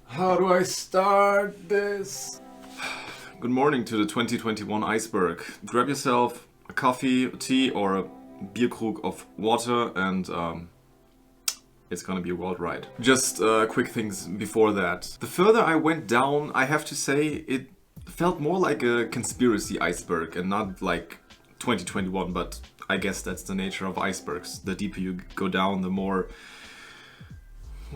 How do I start this? Good morning to the 2021 Iceberg. Grab yourself a coffee, a tea, or a beer krug of water, and it's gonna be a wild ride. Just quick things before that. The further I went down, I have to say, it felt more like a conspiracy iceberg and not like 2021, but I guess that's the nature of icebergs. The deeper you go down, the more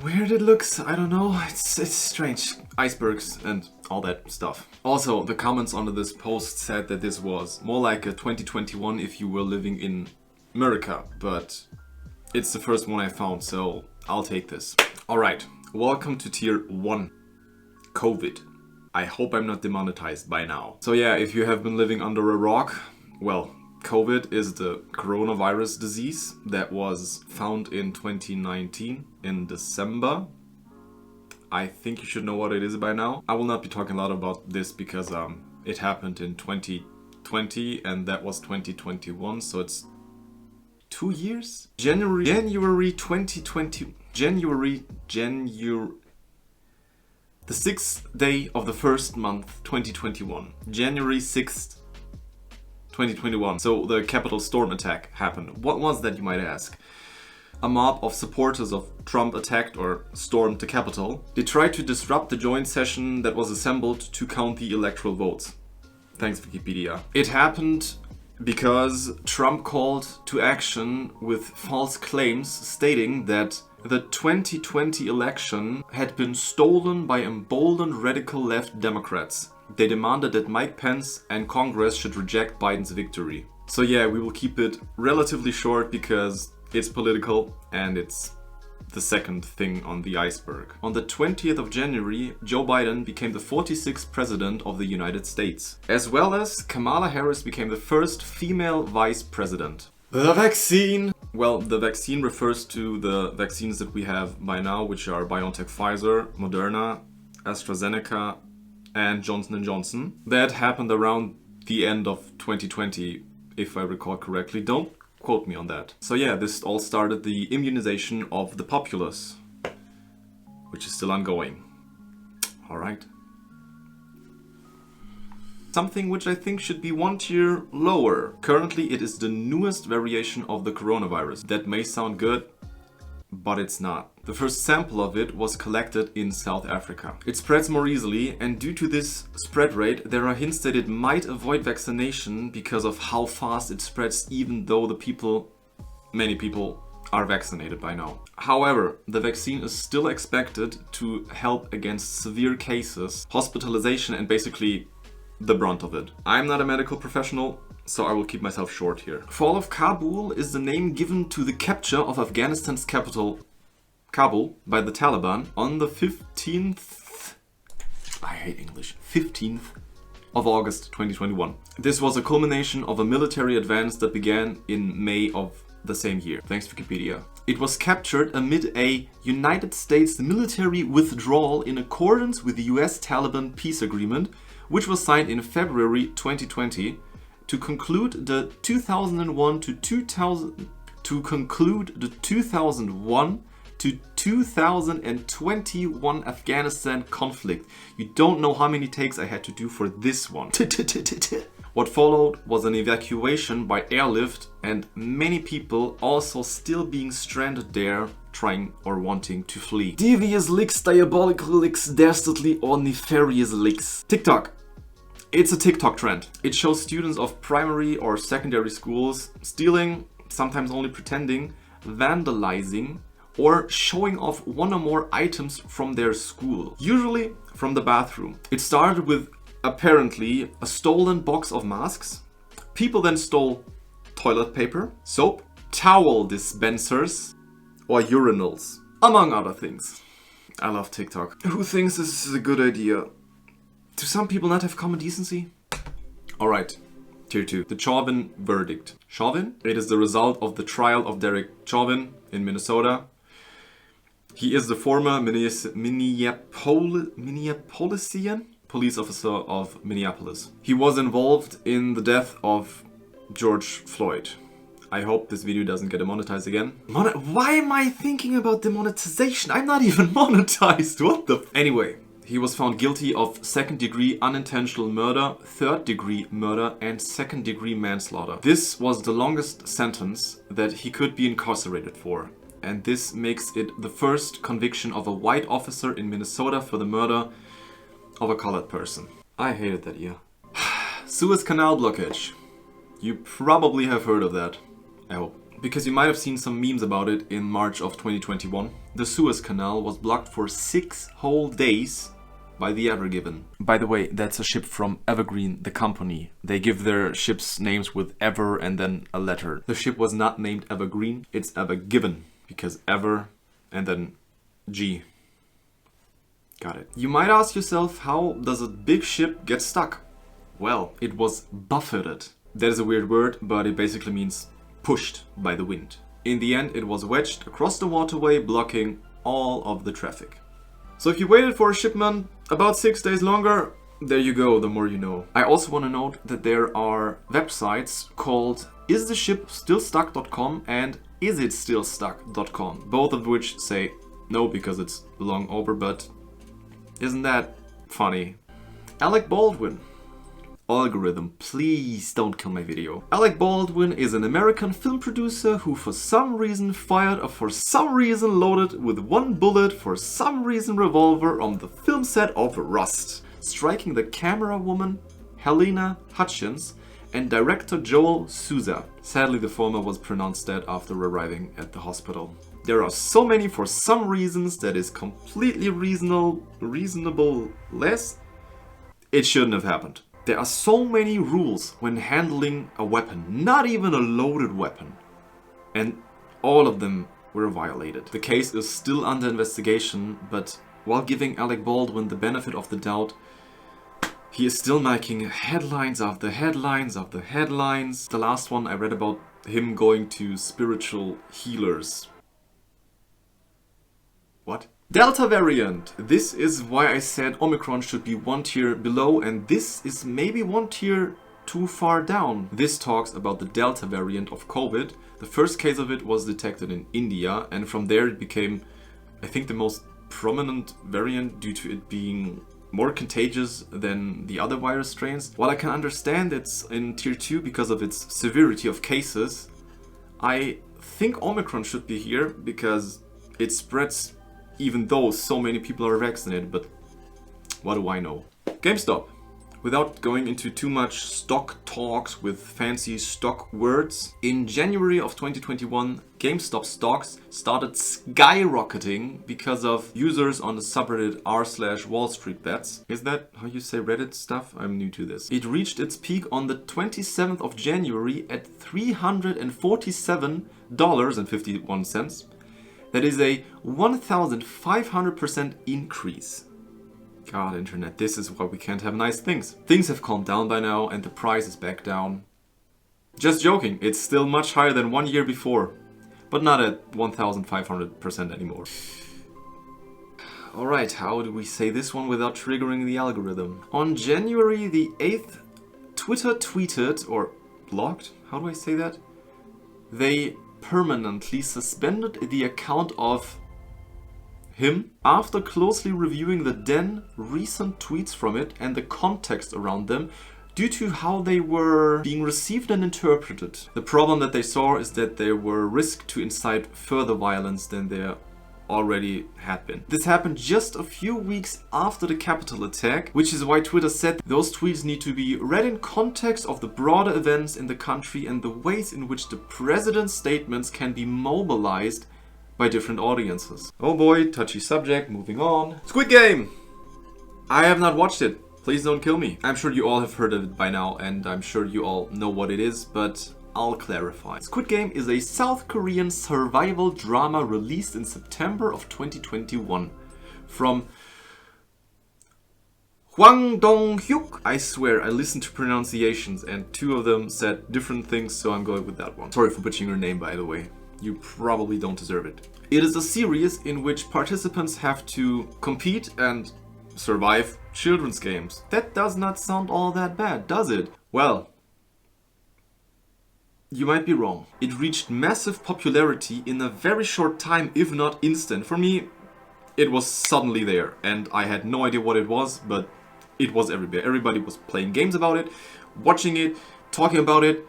weird it looks. I don't know, it's strange. Icebergs and all that stuff. Also, the comments under this post said that this was more like a 2021 if you were living in America, but it's the first one I found, so I'll take this. Alright, welcome to Tier 1. COVID. I hope I'm not demonetized by now. So yeah, if you have been living under a rock, well, COVID is the coronavirus disease that was found in 2019 in December. I think you should know what it is by now. I will not be talking a lot about this because it happened in 2020 and that was 2021, so it's 2 years? January 2020. January. The 6th day of the first month, 2021. January 6th. 2021. So the Capitol storm attack happened. What was that, you might ask? A mob of supporters of Trump attacked or stormed the Capitol. They tried to disrupt the joint session that was assembled to count the electoral votes. Thanks, Wikipedia. It happened because Trump called to action with false claims stating that the 2020 election had been stolen by emboldened radical left Democrats. They demanded that Mike Pence and Congress should reject Biden's victory. So yeah, we will keep it relatively short because it's political and it's the second thing on the iceberg. On the 20th of January, Joe Biden became the 46th president of the United States, as well as Kamala Harris became the first female vice president. The vaccine! Well, the vaccine refers to the vaccines that we have by now, which are BioNTech, Pfizer, Moderna, AstraZeneca, and Johnson & Johnson. That happened around the end of 2020, if I recall correctly. Don't quote me on that. So yeah, this all started the immunization of the populace, which is still ongoing. Alright. Something which I think should be one tier lower. Currently it is the newest variation of the coronavirus. That may sound good, but it's not. The first sample of it was collected in South Africa. It spreads more easily, and due to this spread rate, there are hints that it might avoid vaccination because of how fast it spreads, even though many people are vaccinated by now. However, the vaccine is still expected to help against severe cases, hospitalization, and basically the brunt of it. I'm not a medical professional, so I will keep myself short here. Fall of Kabul is the name given to the capture of Afghanistan's capital, Kabul, by the Taliban on the 15th... I hate English. 15th of August 2021. This was a culmination of a military advance that began in May of the same year. Thanks, Wikipedia. It was captured amid a United States military withdrawal in accordance with the US Taliban peace agreement, which was signed in February 2020 to conclude the 2001 to 2021 Afghanistan conflict. You don't know how many takes I had to do for this one. What followed was an evacuation by airlift and many people also still being stranded there, trying or wanting to flee. Devious licks, diabolical licks, dastardly or nefarious licks. TikTok. It's a TikTok trend. It shows students of primary or secondary schools stealing, sometimes only pretending, vandalizing, or showing off one or more items from their school, usually from the bathroom. It started with apparently a stolen box of masks. People then stole toilet paper, soap, towel dispensers, or urinals, among other things. I love TikTok. Who thinks this is a good idea? Do some people not have common decency? Alright, Tier 2. The Chauvin Verdict. Chauvin? It is the result of the trial of Derek Chauvin in Minnesota. He is the former Minneapolisian police officer of Minneapolis. He was involved in the death of George Floyd. I hope this video doesn't get demonetized again. Why am I thinking about demonetization? I'm not even monetized. What the? Anyway, he was found guilty of 2nd-degree unintentional murder, 3rd-degree murder, and 2nd-degree manslaughter. This was the longest sentence that he could be incarcerated for. And this makes it the first conviction of a white officer in Minnesota for the murder of a colored person. I hated that year. Suez Canal blockage. You probably have heard of that, I hope. Because you might have seen some memes about it in March of 2021. The Suez Canal was blocked for 6 whole days by the Ever Given. By the way, that's a ship from Evergreen, the company. They give their ships names with Ever and then a letter. The ship was not named Evergreen, it's Ever Given. Because Ever and then G. Got it. You might ask yourself, how does a big ship get stuck? Well, it was buffeted. That is a weird word, but it basically means pushed by the wind. In the end, it was wedged across the waterway, blocking all of the traffic. So if you waited for a shipment about 6 days longer, there you go, the more you know. I also want to note that there are websites called istheshipstillstuck.com and isitstillstuck.com, both of which say no because it's long over, but isn't that funny? Alec Baldwin. Algorithm, please don't kill my video. Alec Baldwin is an American film producer who for some reason fired a for some reason loaded with 1 bullet for some reason revolver on the film set of Rust, striking the camera woman Helena Hutchins and director Joel Souza. Sadly, the former was pronounced dead after arriving at the hospital. There are so many for some reasons that is completely reasonable less. It shouldn't have happened. There are so many rules when handling a weapon, not even a loaded weapon. And all of them were violated. The case is still under investigation, but while giving Alec Baldwin the benefit of the doubt, he is still making headlines after headlines after headlines. The last one I read about him going to spiritual healers. What? Delta variant. This is why I said Omicron should be 1 tier below, and this is maybe 1 tier too far down. This talks about the Delta variant of COVID. The first case of it was detected in India, and from there it became, I think, the most prominent variant due to it being more contagious than the other virus strains. While I can understand it's in tier 2 because of its severity of cases, I think Omicron should be here because it spreads even though so many people are vaccinated, but what do I know? GameStop. Without going into too much stock talks with fancy stock words, in January of 2021, GameStop stocks started skyrocketing because of users on the subreddit r/Wall Street Bets. Is that how you say Reddit stuff? I'm new to this. It reached its peak on the 27th of January at $347.51. That is a 1,500% increase. God, internet, this is why we can't have nice things. Things have calmed down by now and the price is back down. Just joking, it's still much higher than 1 year before, but not at 1,500% anymore. Alright, how do we say this one without triggering the algorithm? On January the 8th, Twitter tweeted, or blocked, how do I say that? They permanently suspended the account of him after closely reviewing the then recent tweets from it and the context around them due to how they were being received and interpreted. The problem that they saw is that there were risks to incite further violence than there already had been. This happened just a few weeks after the Capitol attack, which is why Twitter said those tweets need to be read in context of the broader events in the country and the ways in which the president's statements can be mobilized by different audiences. Oh boy, touchy subject, moving on. Squid Game! I have not watched it. Please don't kill me. I'm sure you all have heard of it by now, and I'm sure you all know what it is, but I'll clarify. Squid Game is a South Korean survival drama released in September of 2021 from Hwang Dong-hyuk. I swear, I listened to pronunciations and 2 of them said different things, so I'm going with that one. Sorry for butchering your name, by the way. You probably don't deserve it. It is a series in which participants have to compete and survive children's games. That does not sound all that bad, does it? Well, You might be wrong. It reached massive popularity in a very short time, if not instant. For me, it was suddenly there, and I had no idea what it was, but it was everywhere. Everybody was playing games about it, watching it, talking about it.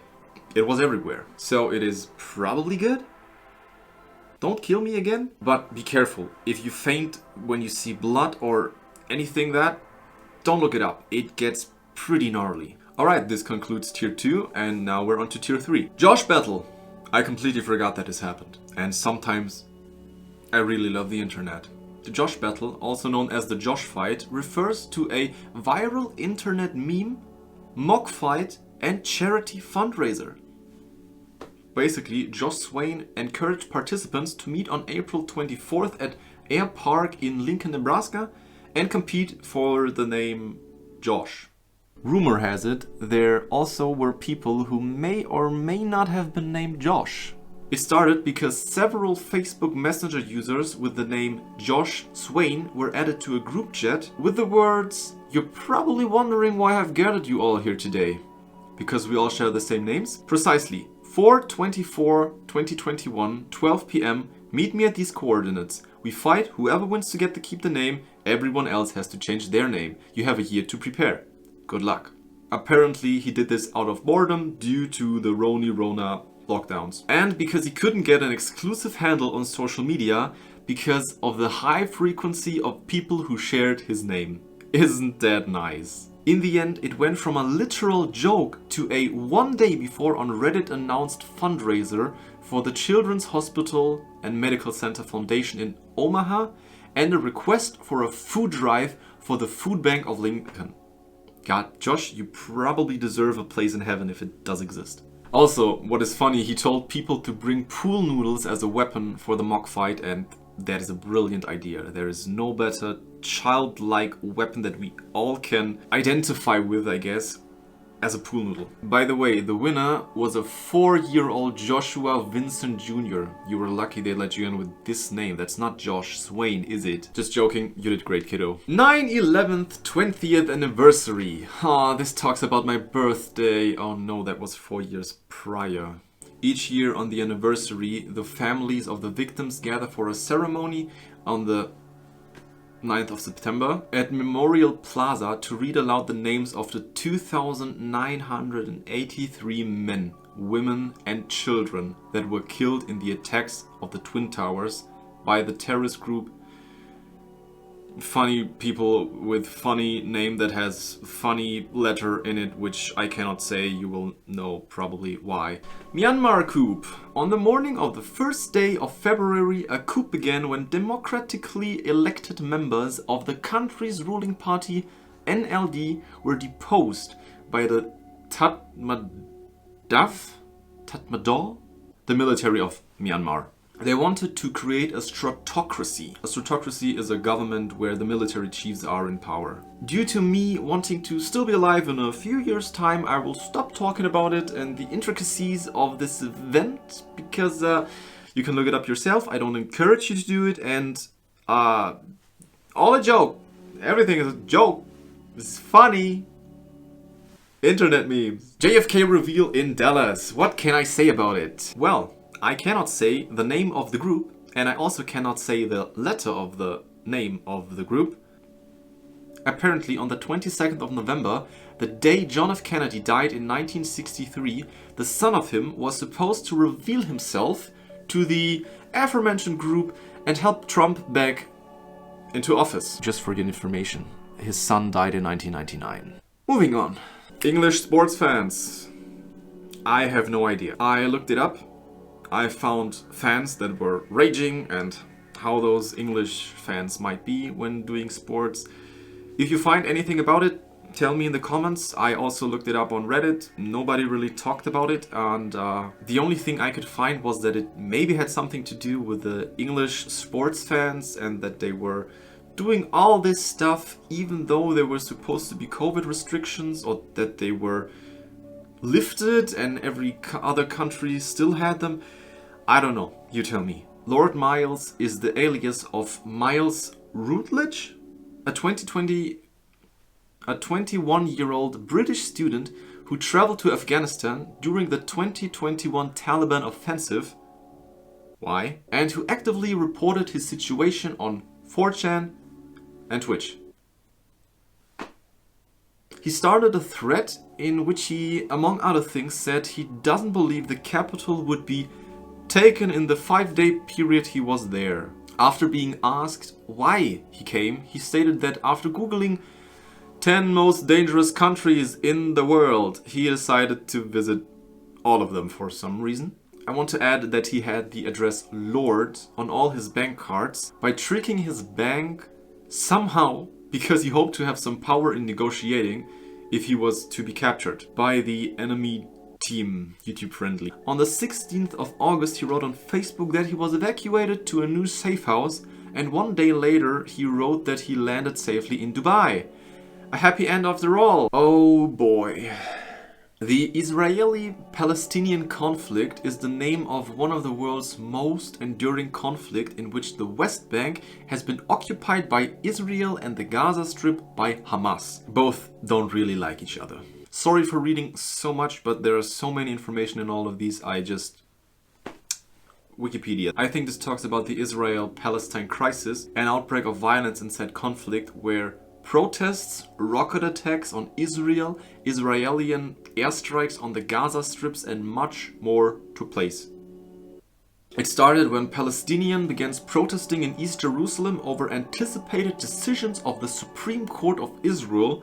It was everywhere. So it is probably good. Don't kill me again. But be careful. If you faint when you see blood or anything that, don't look it up. It gets pretty gnarly. Alright, this concludes tier 2, and now we're on to tier 3. Josh battle. I completely forgot that this happened. And sometimes I really love the internet. The Josh battle, also known as the Josh fight, refers to a viral internet meme, mock fight, and charity fundraiser. Basically, Josh Swain encouraged participants to meet on April 24th at Air Park in Lincoln, Nebraska, and compete for the name Josh. Rumor has it, there also were people who may or may not have been named Josh. It started because several Facebook Messenger users with the name Josh Swain were added to a group chat with the words, "You're probably wondering why I've gathered you all here today. Because we all share the same names?" Precisely. 4/24/2021, 12 p.m. Meet me at these coordinates. We fight, whoever wins to get to keep the name, everyone else has to change their name. You have a year to prepare. Good luck. Apparently he did this out of boredom due to the Rona lockdowns. And because he couldn't get an exclusive handle on social media because of the high frequency of people who shared his name. Isn't that nice? In the end, it went from a literal joke to a one day before on Reddit announced fundraiser for the Children's Hospital and Medical Center Foundation in Omaha and a request for a food drive for the Food Bank of Lincoln. God, Josh, you probably deserve a place in heaven if it does exist. Also, what is funny, he told people to bring pool noodles as a weapon for the mock fight, and that is a brilliant idea. There is no better childlike weapon that we all can identify with, I guess, as a pool noodle. By the way, the winner was a 4-year-old Joshua Vincent Jr. You were lucky they let you in with this name. That's not Josh Swain, is it? Just joking, you did great, kiddo. 9/11th 20th anniversary. This talks about my birthday. Oh no, that was 4 years prior. Each year on the anniversary, the families of the victims gather for a ceremony on the 9th of September at Memorial Plaza to read aloud the names of the 2,983 men, women and children that were killed in the attacks of the Twin Towers by the terrorist group. Funny people with funny name that has funny letter in it, which I cannot say. You will know probably why. Myanmar coup. On the morning of the first day of February, a coup began when democratically elected members of the country's ruling party, NLD, were deposed by the Tatmadaw, the military of Myanmar. They wanted to create a stratocracy. A stratocracy is a government where the military chiefs are in power. Due to me wanting to still be alive in a few years' time, I will stop talking about it and the intricacies of this event because you can look it up yourself. I don't encourage you to do it, and all a joke. Everything is a joke. It's funny. Internet memes. JFK reveal in Dallas. What can I say about it? Well, I cannot say the name of the group, and I also cannot say the letter of the name of the group. Apparently, on the 22nd of November, the day John F. Kennedy died in 1963, the son of him was supposed to reveal himself to the aforementioned group and help Trump back into office. Just for your information, his son died in 1999. Moving on. English sports fans. I have no idea. I looked it up. I found fans that were raging and how those English fans might be when doing sports. If you find anything about it, tell me in the comments. I also looked it up on Reddit. Nobody really talked about it, and the only thing I could find was that it maybe had something to do with the English sports fans and that they were doing all this stuff even though there were supposed to be COVID restrictions, or that they were lifted and every other country still had them. I don't know, you tell me. Lord Miles is the alias of Miles Routledge, a 21-year-old British student who traveled to Afghanistan during the 2021 Taliban offensive. Why? And who actively reported his situation on 4chan and Twitch. He started a thread in which he, among other things, said he doesn't believe the capital would be taken in the 5-day period he was there. After being asked why he came, he stated that after Googling 10 most dangerous countries in the world, he decided to visit all of them for some reason. I want to add that he had the address Lord on all his bank cards by tricking his bank somehow, because he hoped to have some power in negotiating if he was to be captured by the enemy team, YouTube friendly. On the 16th of August, he wrote on Facebook that he was evacuated to a new safe house, and 1 day later he wrote that he landed safely in Dubai. A happy end after all. Oh boy. The Israeli-Palestinian conflict is the name of one of the world's most enduring conflict in which the West Bank has been occupied by Israel and the Gaza Strip by Hamas. Both don't really like each other. Sorry for reading so much, but there is so many information in all of these, Wikipedia. I think this talks about the Israel-Palestine crisis, an outbreak of violence and said conflict where protests, rocket attacks on Israel, Israeli airstrikes on the Gaza strips, and much more took place. It started when Palestinians began protesting in East Jerusalem over anticipated decisions of the Supreme Court of Israel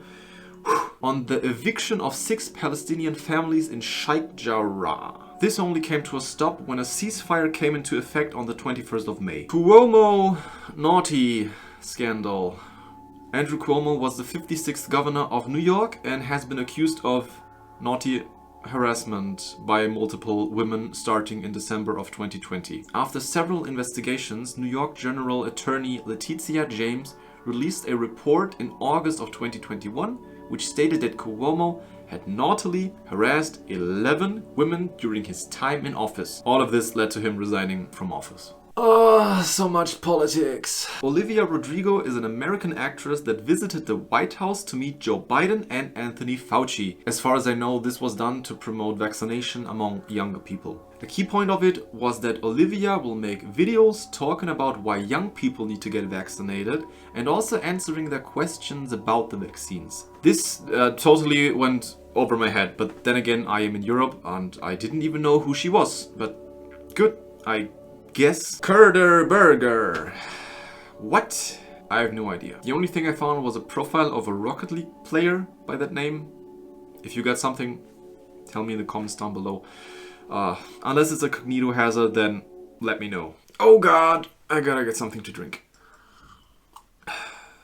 on the eviction of 6 Palestinian families in Sheikh Jarrah. This only came to a stop when a ceasefire came into effect on the 21st of May. Cuomo naughty scandal. Andrew Cuomo was the 56th governor of New York and has been accused of naughty harassment by multiple women starting in December of 2020. After several investigations, New York General Attorney Letitia James released a report in August of 2021 which stated that Cuomo had naughtily harassed 11 women during his time in office. All of this led to him resigning from office. Oh, so much politics. Olivia Rodrigo is an American actress that visited the White House to meet Joe Biden and Anthony Fauci. As far as I know, this was done to promote vaccination among younger people. The key point of it was that Olivia will make videos talking about why young people need to get vaccinated and also answering their questions about the vaccines. This totally went over my head, but then again, I am in Europe and I didn't even know who she was. But good, I guess. Kurder Burger. What? I have no idea. The only thing I found was a profile of a Rocket League player by that name. If you got something, tell me in the comments down below. Unless it's a cognito hazard, then let me know. Oh god, I gotta get something to drink.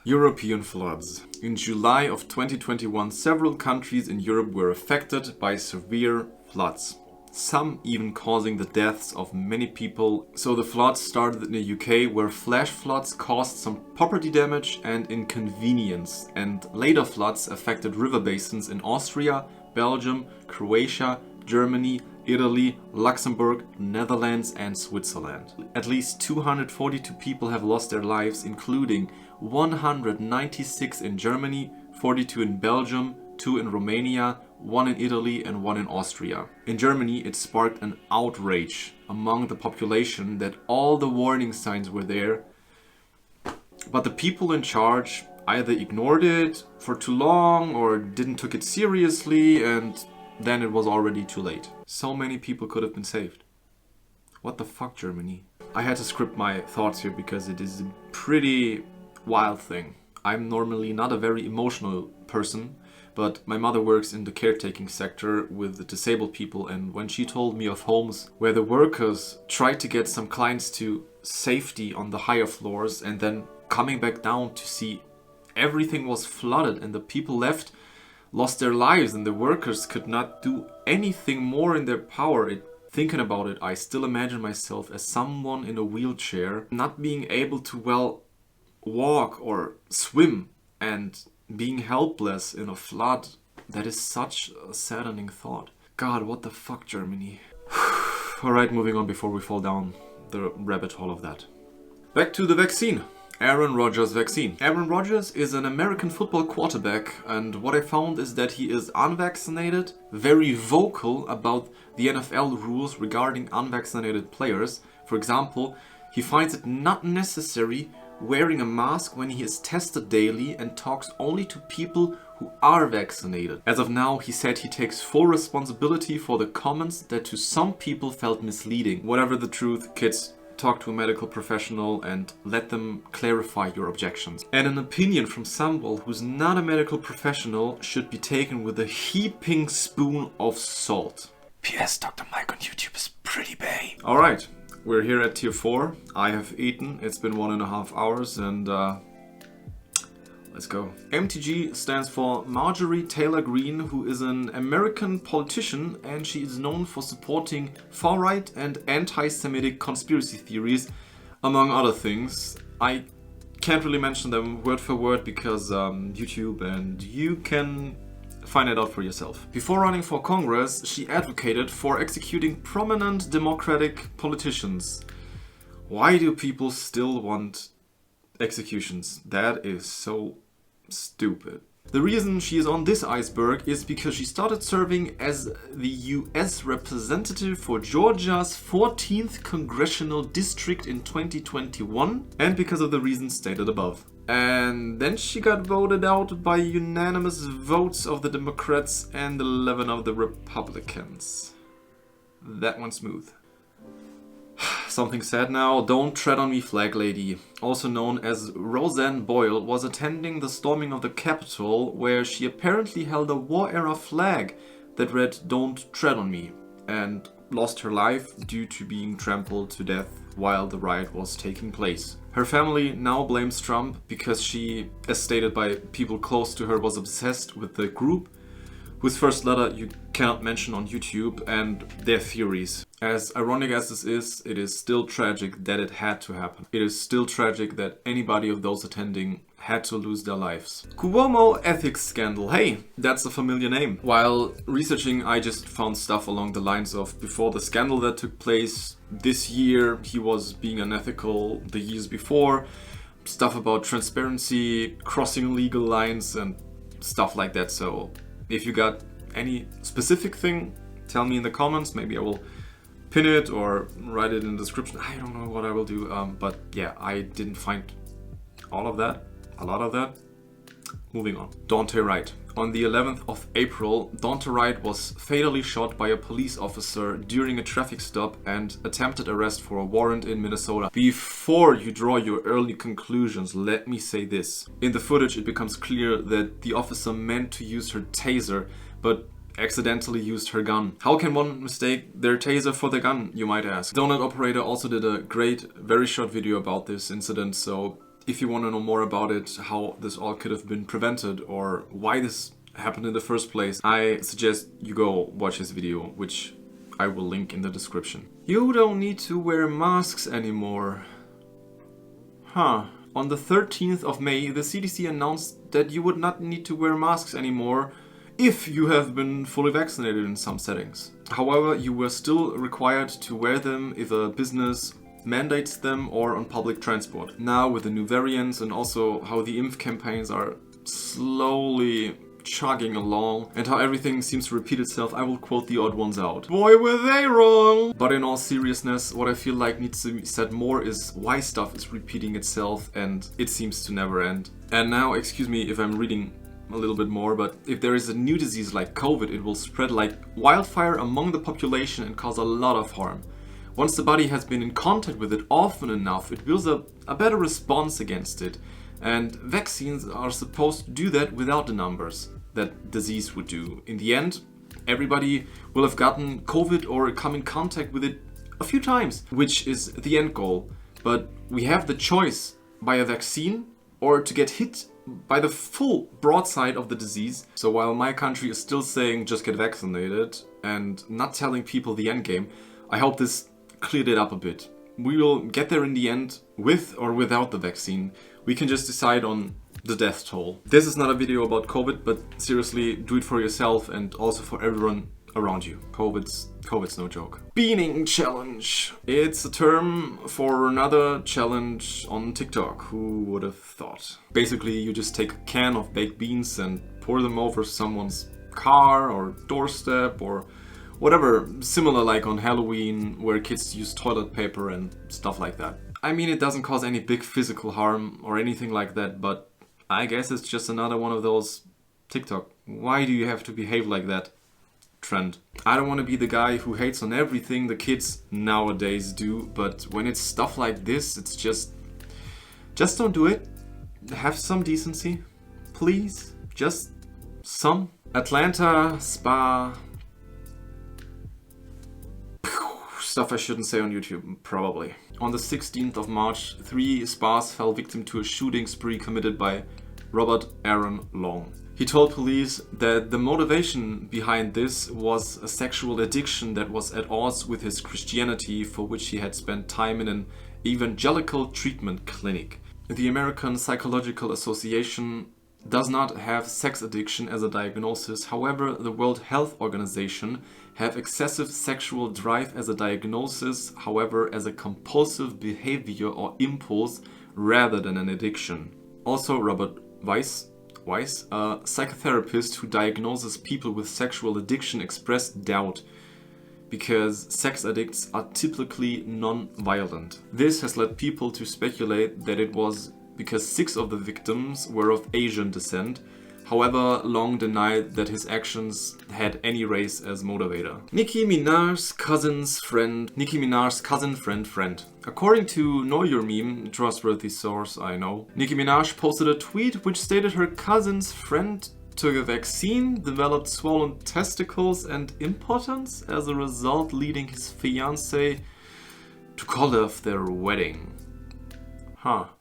European floods. In July of 2021, several countries in Europe were affected by severe floods. Some even causing the deaths of many people. So the floods started in the UK, where flash floods caused some property damage and inconvenience, and later floods affected river basins in Austria, Belgium, Croatia, Germany, Italy, Luxembourg, Netherlands and Switzerland. At least 242 people have lost their lives, including 196 in Germany, 42 in Belgium, 2 in Romania, 1 in Italy and 1 in Austria. In Germany, it sparked an outrage among the population that all the warning signs were there, but the people in charge either ignored it for too long or didn't took it seriously, and then it was already too late. So many people could have been saved. What the fuck, Germany? I had to script my thoughts here because it is a pretty wild thing. I'm normally not a very emotional person, but my mother works in the caretaking sector with the disabled people, and when she told me of homes where the workers tried to get some clients to safety on the higher floors and then coming back down to see everything was flooded and the people left lost their lives and the workers could not do anything more in their power. Thinking about it, I still imagine myself as someone in a wheelchair, not being able to, well, walk or swim and being helpless in a flood. That is such a saddening thought. God, what the fuck, Germany? Alright, moving on before we fall down the rabbit hole of that. Back to the vaccine. Aaron Rodgers vaccine. Aaron Rodgers is an American football quarterback, and what I found is that he is unvaccinated, very vocal about the NFL rules regarding unvaccinated players. For example, he finds it not necessary wearing a mask when he is tested daily and talks only to people who are vaccinated. As of now, he said he takes full responsibility for the comments that to some people felt misleading. Whatever the truth, kids, talk to a medical professional and let them clarify your objections. And an opinion from someone who's not a medical professional should be taken with a heaping spoon of salt. P.S. Dr. Mike on YouTube is pretty bae. Alright, we're here at tier 4. I have eaten. It's been 1.5 hours and let's go. MTG stands for Marjorie Taylor Greene, who is an American politician, and she is known for supporting far-right and anti-Semitic conspiracy theories, among other things. I can't really mention them word for word because YouTube, and you can find it out for yourself. Before running for Congress, she advocated for executing prominent Democratic politicians. Why do people still want executions? That is so stupid. The reason she is on this iceberg is because she started serving as the US representative for Georgia's 14th congressional district in 2021, and because of the reasons stated above. And then she got voted out by unanimous votes of the Democrats and 11 of the Republicans. That went smooth. Something sad now. Don't tread on me, flag lady, also known as Roseanne Boyle, was attending the storming of the Capitol, where she apparently held a war-era flag that read "Don't tread on me," and lost her life due to being trampled to death while the riot was taking place. Her family now blames Trump because she, as stated by people close to her, was obsessed with the group, whose first letter you cannot mention on YouTube, and their theories. As ironic as this is, it is still tragic that it had to happen. It is still tragic that anybody of those attending had to lose their lives. Cuomo ethics scandal. Hey, that's a familiar name. While researching, I just found stuff along the lines of before the scandal that took place this year, he was being unethical the years before. Stuff about transparency, crossing legal lines, and stuff like that. So if you got any specific thing, tell me in the comments. Maybe I will pin it or write it in the description. I don't know what I will do. But yeah, I didn't find all of that. A lot of that. Moving on. Daunte Wright. On the 11th of April, Daunte Wright was fatally shot by a police officer during a traffic stop and attempted arrest for a warrant in Minnesota. Before you draw your early conclusions, let me say this. In the footage, it becomes clear that the officer meant to use her taser, but accidentally used her gun. How can one mistake their taser for the gun, you might ask? Donut Operator also did a great, very short video about this incident, so if you want to know more about it, how this all could have been prevented or why this happened in the first place, I suggest you go watch his video, which I will link in the description. You don't need to wear masks anymore. Huh. On the 13th of May, the CDC announced that you would not need to wear masks anymore if you have been fully vaccinated in some settings. However, you were still required to wear them if a business mandates them or on public transport. Now with the new variants and also how the IMF campaigns are slowly chugging along and how everything seems to repeat itself, I will quote the odd ones out. Boy, were they wrong! But in all seriousness, what I feel like needs to be said more is why stuff is repeating itself and it seems to never end. And now, excuse me if I'm reading a little bit more, but if there is a new disease like COVID, it will spread like wildfire among the population and cause a lot of harm. Once the body has been in contact with it often enough, it builds up a better response against it. And vaccines are supposed to do that without the numbers that disease would do. In the end, everybody will have gotten COVID or come in contact with it a few times, which is the end goal. But we have the choice by a vaccine or to get hit by the full broadside of the disease. So while my country is still saying just get vaccinated and not telling people the end game, I hope this cleared it up a bit. We will get there in the end with or without the vaccine. We can just decide on the death toll. This is not a video about COVID, but seriously, do it for yourself and also for everyone around you. COVID's no joke. Beaning challenge. It's a term for another challenge on TikTok. Who would have thought? Basically, you just take a can of baked beans and pour them over someone's car or doorstep or whatever, similar like on Halloween where kids use toilet paper and stuff like that. I mean, it doesn't cause any big physical harm or anything like that, but I guess it's just another one of those TikTok, why do you have to behave like that trend. I don't want to be the guy who hates on everything the kids nowadays do, but when it's stuff like this, it's just don't do it. Have some decency, please. Just some. Atlanta spa. Stuff I shouldn't say on YouTube, probably. On the 16th of March, 3 spas fell victim to a shooting spree committed by Robert Aaron Long. He told police that the motivation behind this was a sexual addiction that was at odds with his Christianity, for which he had spent time in an evangelical treatment clinic. The American Psychological Association does not have sex addiction as a diagnosis. However, the World Health Organization have excessive sexual drive as a diagnosis, however, as a compulsive behavior or impulse rather than an addiction. Also, Robert Weiss, a psychotherapist who diagnoses people with sexual addiction, expressed doubt because sex addicts are typically non-violent. This has led people to speculate that it was because 6 of the victims were of Asian descent. However, Long denied that his actions had any race as motivator. Nicki Minaj's cousin friend. According to Know Your Meme, trustworthy source I know, Nicki Minaj posted a tweet which stated her cousin's friend took a vaccine, developed swollen testicles and impotence, as a result leading his fiancé to call off their wedding.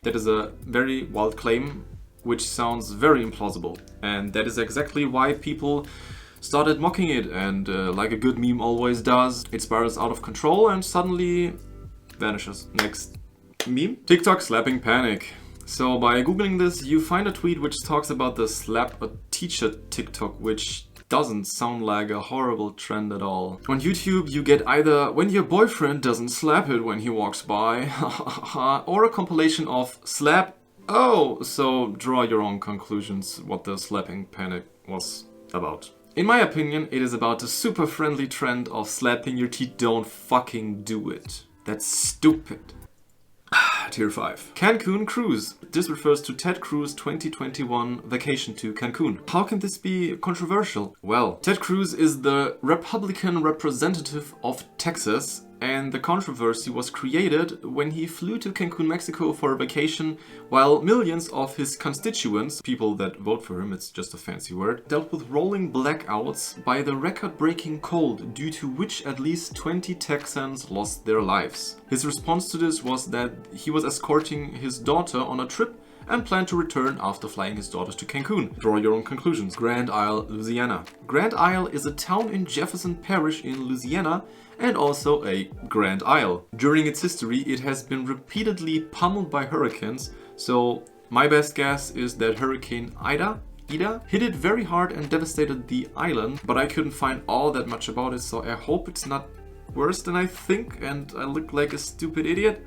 That is a very wild claim, which sounds very implausible. And that is exactly why people started mocking it, and like a good meme always does, it spirals out of control and suddenly vanishes. Next meme. Tik Tok Slapping Panic. So by googling this, you find a tweet which talks about the slap a teacher TikTok, which doesn't sound like a horrible trend at all. On YouTube, you get either when your boyfriend doesn't slap it when he walks by, or a compilation of slap. Oh, so draw your own conclusions what the slapping panic was about. In my opinion, it is about the super friendly trend of slapping your teeth. Don't fucking do it. That's stupid. Tier 5. Cancun Cruz. This refers to Ted Cruz' 2021 vacation to Cancun. How can this be controversial? Well, Ted Cruz is the Republican representative of Texas, and the controversy was created when he flew to Cancun, Mexico for a vacation, while millions of his constituents, people that vote for him, it's just a fancy word, dealt with rolling blackouts by the record-breaking cold, due to which at least 20 Texans lost their lives. His response to this was that he was escorting his daughter on a trip and planned to return after flying his daughters to Cancun. Draw your own conclusions. Grand Isle, Louisiana. Grand Isle is a town in Jefferson Parish in Louisiana and also a Grand Isle. During its history, it has been repeatedly pummeled by hurricanes, so my best guess is that Hurricane Ida hit it very hard and devastated the island, but I couldn't find all that much about it, so I hope it's not worse than I think and I look like a stupid idiot.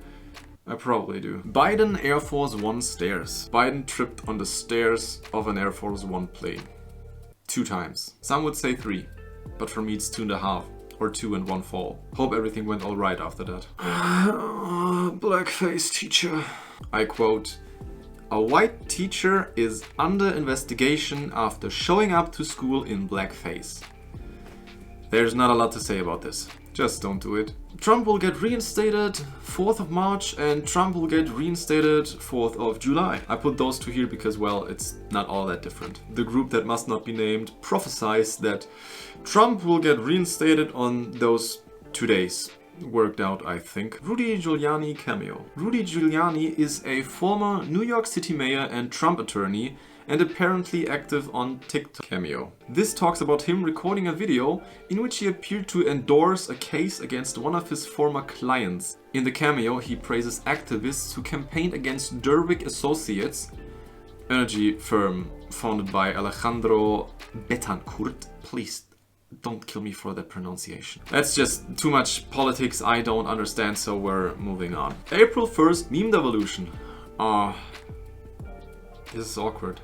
I probably do. Biden Air Force One stairs. Biden tripped on the stairs of an Air Force One plane. 2 times. Some would say 3, but for me it's 2.5. Or 2 and 1 fall. Hope everything went alright after that. Blackface teacher. I quote, "A white teacher is under investigation after showing up to school in blackface." There's not a lot to say about this. Just don't do it. Trump will get reinstated 4th of March and Trump will get reinstated 4th of July. I put those 2 here because, well, it's not all that different. The group that must not be named prophesies that Trump will get reinstated on those 2 days. Worked out, I think. Rudy Giuliani cameo. Rudy Giuliani is a former New York City mayor and Trump attorney and apparently active on TikTok. Cameo. This talks about him recording a video in which he appeared to endorse a case against one of his former clients. In the cameo, he praises activists who campaigned against Derwick Associates, energy firm founded by Alejandro Betancourt. Please Don't kill me for that pronunciation. That's just too much politics I don't understand, so we're moving on. April 1st, meme devolution. This is awkward.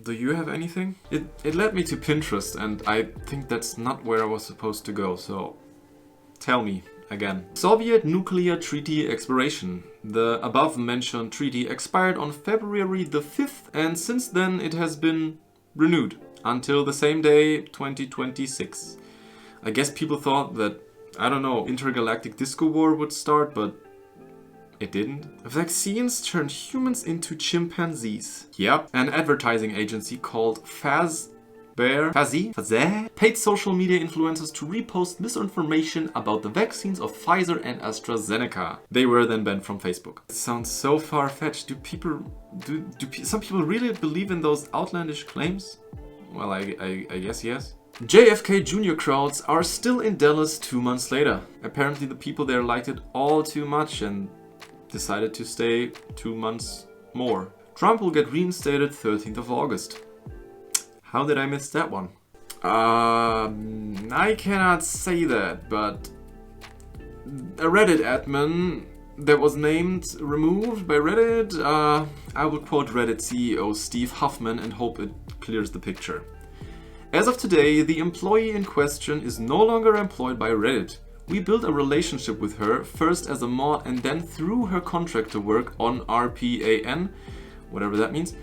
Do you have anything? It led me to Pinterest, and I think that's not where I was supposed to go, so tell me again. Soviet nuclear treaty expiration. The above mentioned treaty expired on February the 5th, and since then it has been renewed until the same day, 2026. I guess people thought that, I don't know, intergalactic disco war would start, but it didn't. Vaccines turned humans into chimpanzees. Yep. An advertising agency called Fazzy paid social media influencers to repost misinformation about the vaccines of Pfizer and AstraZeneca. They were then banned from Facebook. It sounds so far-fetched. Do some people really believe in those outlandish claims? Well, I guess yes. JFK Jr. crowds are still in Dallas 2 months later. Apparently the people there liked it all too much and decided to stay 2 months more. Trump will get reinstated 13th of August. How did I miss that one? I cannot say that, but a Reddit admin that was removed by Reddit. I will quote Reddit CEO Steve Huffman and hope it clears the picture. As of today, the employee in question is no longer employed by Reddit. We built a relationship with her, first as a mod and then through her contractor work on RPAN, whatever that means.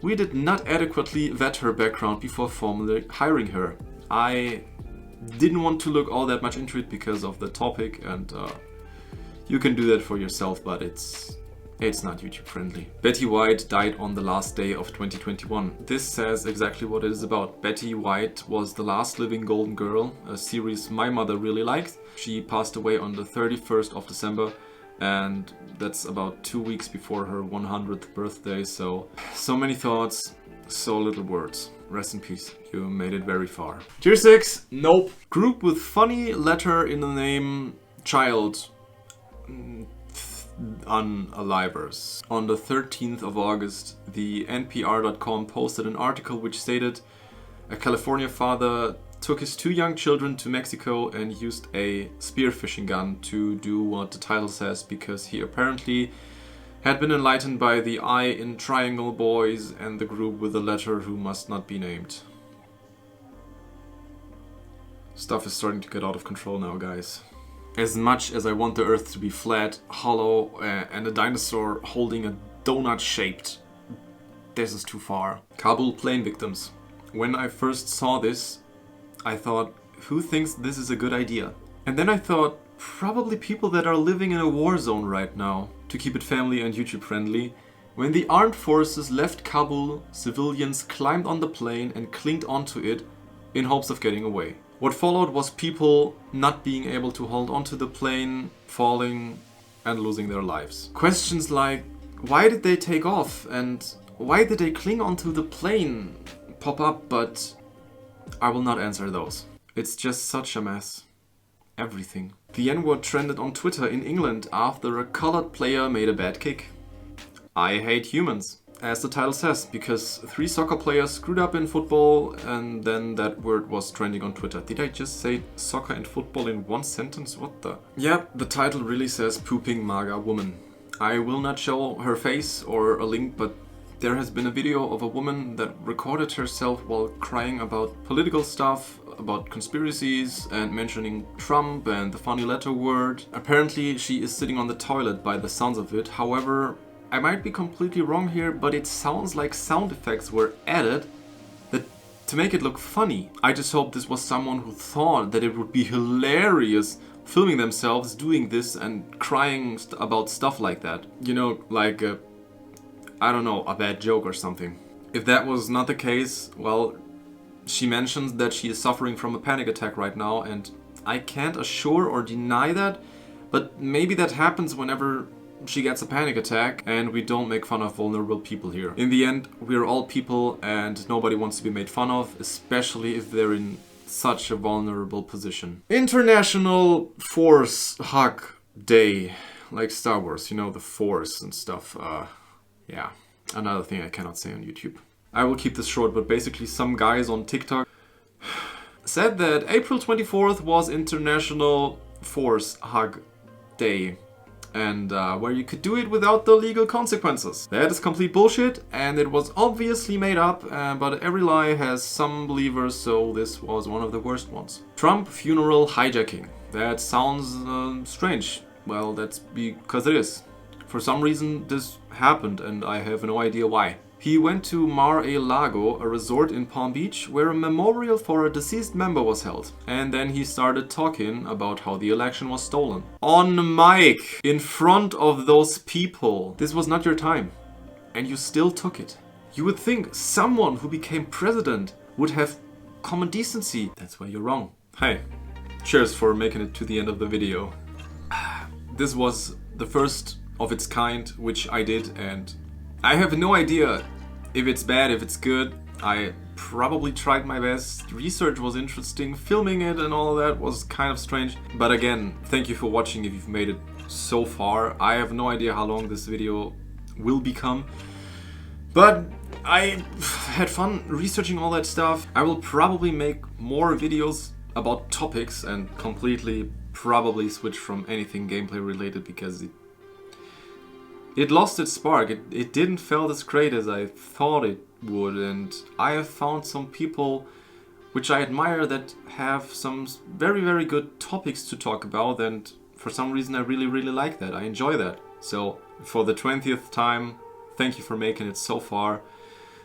We did not adequately vet her background before formally hiring her. I didn't want to look all that much into it because of the topic, and you can do that for yourself, but it's not YouTube friendly. Betty White died on the last day of 2021. This says exactly what it is about. Betty White was the last living Golden Girl, a series my mother really liked. She passed away on the 31st of December, and that's about 2 weeks before her 100th birthday, so many thoughts, so little words. Rest in peace, you made it very far. Tier 6, nope. Group with funny letter in the name, child, unalivers. On the 13th of August, the NPR.com posted an article which stated a California father took his 2 young children to Mexico and used a spearfishing gun to do what the title says because he apparently had been enlightened by the eye in Triangle Boys and the group with the letter who must not be named. Stuff is starting to get out of control now, guys. As much as I want the earth to be flat, hollow, and a dinosaur holding a donut shaped, this is too far. Kabul plane victims. When I first saw this, I thought, who thinks this is a good idea? And then I thought, probably people that are living in a war zone right now, to keep it family and YouTube friendly. When the armed forces left Kabul, civilians climbed on the plane and clinged onto it in hopes of getting away. What followed was people not being able to hold onto the plane, falling and losing their lives. Questions like, why did they take off and why did they cling onto the plane pop up, but I will not answer those. It's just such a mess. Everything. The N-word trended on Twitter in England after a colored player made a bad kick. I hate humans, as the title says, because 3 soccer players screwed up in football and then that word was trending on Twitter. Did I just say soccer and football in one sentence? What the? Yep, the title really says pooping MAGA woman. I will not show her face or a link, but there has been a video of a woman that recorded herself while crying about political stuff, about conspiracies, and mentioning Trump and the funny letter word. Apparently she is sitting on the toilet by the sounds of it. However, I might be completely wrong here, but it sounds like sound effects were added to make it look funny. I just hope this was someone who thought that it would be hilarious filming themselves doing this and crying about stuff like that. You know, like I don't know, a bad joke or something. If that was not the case, well, she mentions that she is suffering from a panic attack right now, and I can't assure or deny that, but maybe that happens whenever she gets a panic attack, and we don't make fun of vulnerable people here. In the end, we're all people and nobody wants to be made fun of, especially if they're in such a vulnerable position. International Force Hug Day. Like Star Wars, you know, the Force and stuff. Yeah, another thing I cannot say on YouTube. I will keep this short, but basically some guys on TikTok said that April 24th was International Force Hug Day, and where you could do it without the legal consequences. That is complete bullshit, and it was obviously made up, but every lie has some believers, so this was one of the worst ones. Trump funeral hijacking. That sounds strange. Well, that's because it is. For some reason this happened, and I have no idea why. He went to Mar-a-Lago, a resort in Palm Beach, where a memorial for a deceased member was held. And then he started talking about how the election was stolen. On mic, in front of those people. This was not your time. And you still took it. You would think someone who became president would have common decency. That's where you're wrong. Hey, cheers for making it to the end of the video. This was the first of its kind, which I did, and I have no idea if it's bad, if it's good. I probably tried my best. Research was interesting. Filming it and all that was kind of strange. But again, thank you for watching if you've made it so far. I have no idea how long this video will become. But I had fun researching all that stuff. I will probably make more videos about topics and completely probably switch from anything gameplay related because it lost its spark. It didn't feel as great as I thought it would, and I have found some people which I admire that have some very, very good topics to talk about, and for some reason I really, really like that. I enjoy that. So for the 20th time, thank you for making it so far.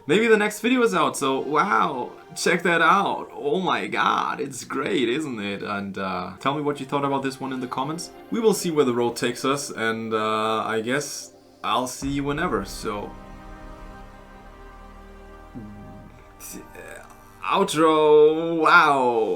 Maybe the next video is out, so wow, check that out. Oh my god, it's great, isn't it? And tell me what you thought about this one in the comments. We will see where the road takes us, and I guess I'll see you whenever, so... Outro, wow!